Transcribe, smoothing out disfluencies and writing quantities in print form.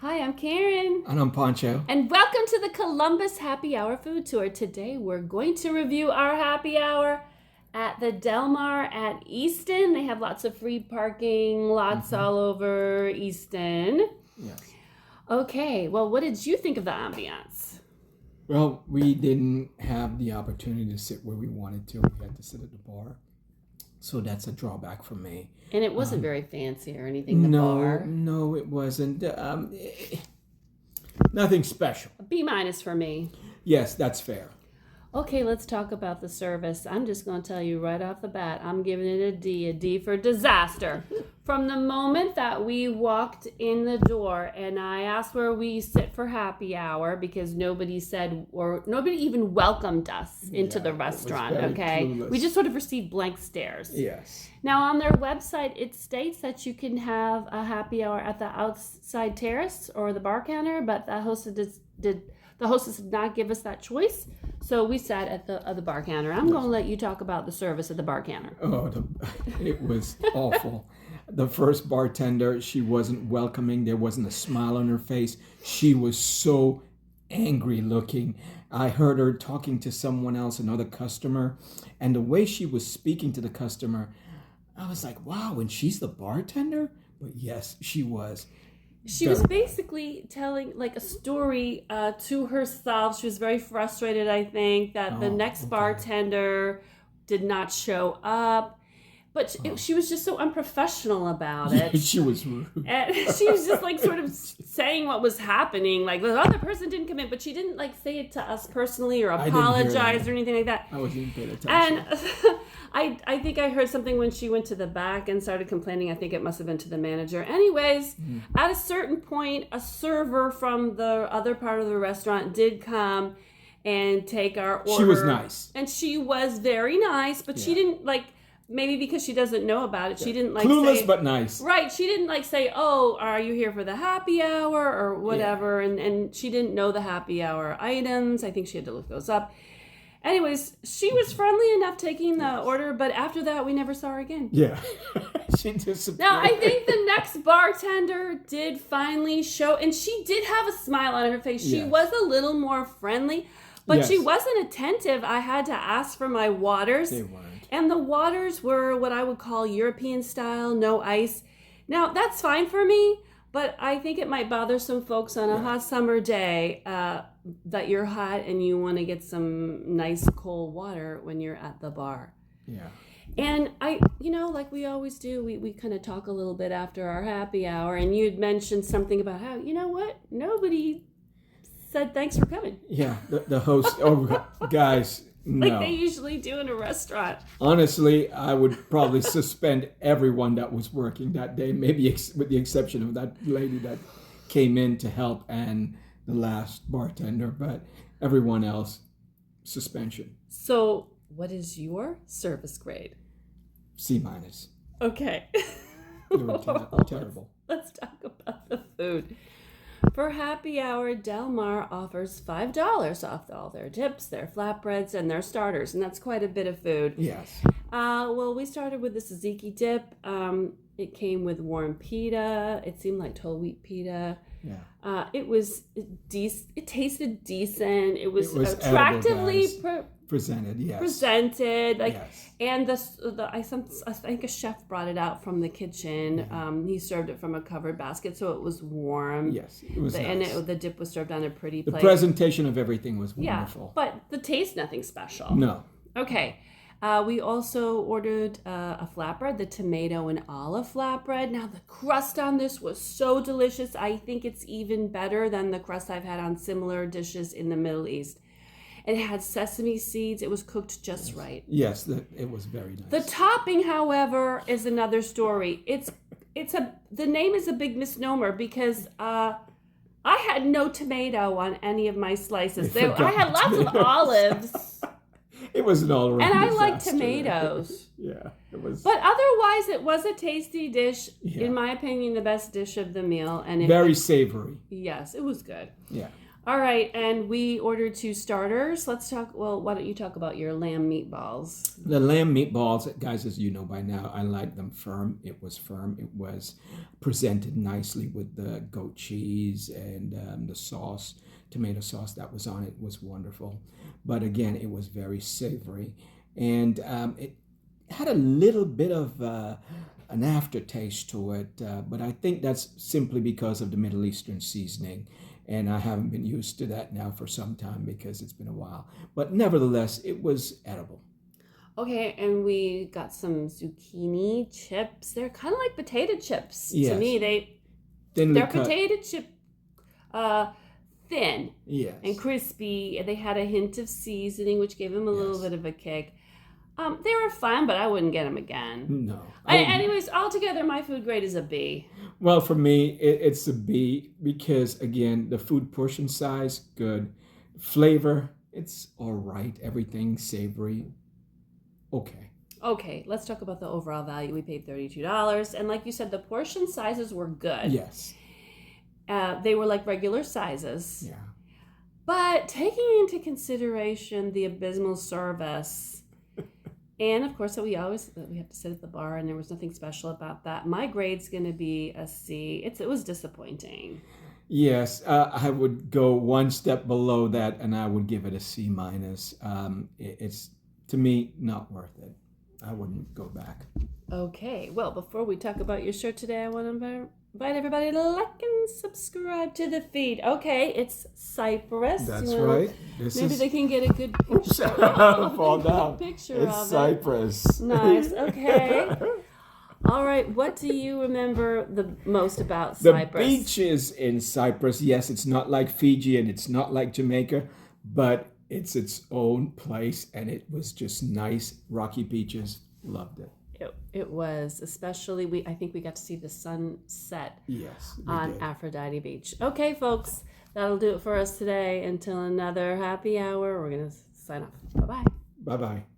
Hi, I'm Karen. And I'm Pancho. And welcome to the Columbus Happy Hour Food Tour. Today we're going to review our happy hour at the Del Mar at Easton. They have lots of free parking, lots all over Easton. Yes. Okay, well, what did you think of the ambiance? Well, we didn't have the opportunity to sit where we wanted to. We had to sit at the bar. So that's a drawback for me. And it wasn't very fancy or anything, the bar. No, it wasn't. Nothing special. A B- for me. Yes, that's fair. Okay, let's talk about the service. I'm just going to tell you right off the bat, I'm giving it a D for disaster. From the moment that we walked in the door and I asked where we sit for happy hour because nobody said, or nobody even welcomed us into the restaurant, okay? Clueless. We just sort of received blank stares. Yes. Now on their website, it states that you can have a happy hour at the outside terrace or the bar counter, but the hostess did not give us that choice. So we sat at the bar counter. I'm going to let you talk about the service at the bar counter. Oh, it was awful. The first bartender, she wasn't welcoming. There wasn't a smile on her face. She was so angry looking. I heard her talking to someone else, another customer, and the way she was speaking to the customer, I was like, wow, and she's the bartender? But yes, she was. She was basically telling like a story to herself. She was very frustrated, I think, that the next bartender did not show up. But she was just so unprofessional about it. Yeah, she was rude. And she was just like sort of saying what was happening. Like the other person didn't come in, but she didn't like say it to us personally or apologize or anything like that. I wasn't even paying attention. And I think I heard something when she went to the back and started complaining. I think it must have been to the manager. Anyways, at a certain point, a server from the other part of the restaurant did come and take our order. She was nice. And she was very nice, but she didn't like... Maybe because she doesn't know about it, she didn't like clueless say, but nice. Right, she didn't like say, "Oh, are you here for the happy hour or whatever?" And she didn't know the happy hour items. I think she had to look those up. Anyways, she was friendly enough taking the order, but after that, we never saw her again. Yeah, she disappeared. Now, I think the next bartender did finally show, and she did have a smile on her face. She was a little more friendly, but she wasn't attentive. I had to ask for my waters. They weren't. And the waters were what I would call European style, no ice. Now, that's fine for me, but I think it might bother some folks on a hot summer day that you're hot and you want to get some nice cold water when you're at the bar. Yeah. And like we always do, we kind of talk a little bit after our happy hour, and you'd mentioned something about how, you know what, nobody said thanks for coming. Yeah, the host, guys... No. Like they usually do in a restaurant. Honestly, I would probably suspend everyone that was working that day, maybe with the exception of that lady that came in to help and the last bartender, but everyone else, suspension. So, what is your service grade? C-. Okay. They were terrible. Let's talk about the food. For happy hour, Del Mar offers $5 off all their dips, their flatbreads, and their starters, and that's quite a bit of food. Yes. Well, we started with the tzatziki dip. It came with warm pita. It seemed like whole wheat pita. Yeah. It was decent. It tasted decent. It was attractively presented. Yes. And I think a chef brought it out from the kitchen. Yeah. He served it from a covered basket, so it was warm. Yes, it was nice. And the dip was served on a pretty plate. The presentation of everything was wonderful. Yeah, but the taste, nothing special. No. Okay. We also ordered a flatbread, the tomato and olive flatbread. Now, the crust on this was so delicious. I think it's even better than the crust I've had on similar dishes in the Middle East. It had sesame seeds. It was cooked just right. Yes, it was very nice. The topping, however, is another story. The name is a big misnomer because I had no tomato on any of my slices. I had lots of olives. It was an all-around And I disaster. like tomatoes. Yeah, it was. But otherwise, it was a tasty dish. Yeah. In my opinion, the best dish of the meal. And Very savory. Yes, it was good. Yeah. All right, and we ordered 2 starters. Let's talk. Well, why don't you talk about your lamb meatballs? The lamb meatballs, guys, as you know by now, I like them firm. It was firm. It was presented nicely with the goat cheese and the sauce, tomato sauce that was on it was wonderful. But again, it was very savory. And it had a little bit of an aftertaste to it, but I think that's simply because of the Middle Eastern seasoning. And I haven't been used to that now for some time because it's been a while. But nevertheless, it was edible. Okay, and we got some zucchini chips. They're kind of like potato chips to Yes. me. Thinly They're cut. potato chip, thin Yes. and crispy. They had a hint of seasoning, which gave them a little Yes. bit of a kick. They were fine, but I wouldn't get them again. No. Anyways, altogether, my food grade is a B. Well, for me, it's a B because, again, the food portion size, good. Flavor, it's all right. Everything savory, okay. Okay, let's talk about the overall value. We paid $32, and like you said, the portion sizes were good. Yes. They were like regular sizes. Yeah. But taking into consideration the abysmal service, and of course that we have to sit at the bar, and there was nothing special about that. My grade's going to be a C. It was disappointing. Yes, I would go one step below that, and I would give it a C minus. It's, to me, not worth it. I wouldn't go back. Okay, well, before we talk about your show today, I want to invite everybody to like and subscribe to the feed. Okay, it's Cyprus. That's You wanna- right. Maybe they can get a good picture. Fall down. Picture of Cyprus. it. Nice. Okay. All right. What do you remember the most about The Cyprus? beaches in Cyprus, yes, it's not like Fiji and it's not like Jamaica, but it's its own place, and it was just nice, rocky beaches. Loved it. It was, especially I think we got to see the sunset Yes, we on did. Aphrodite Beach. Okay, folks, that'll do it for us today. Until another happy hour, we're gonna sign off. Bye bye. Bye-bye.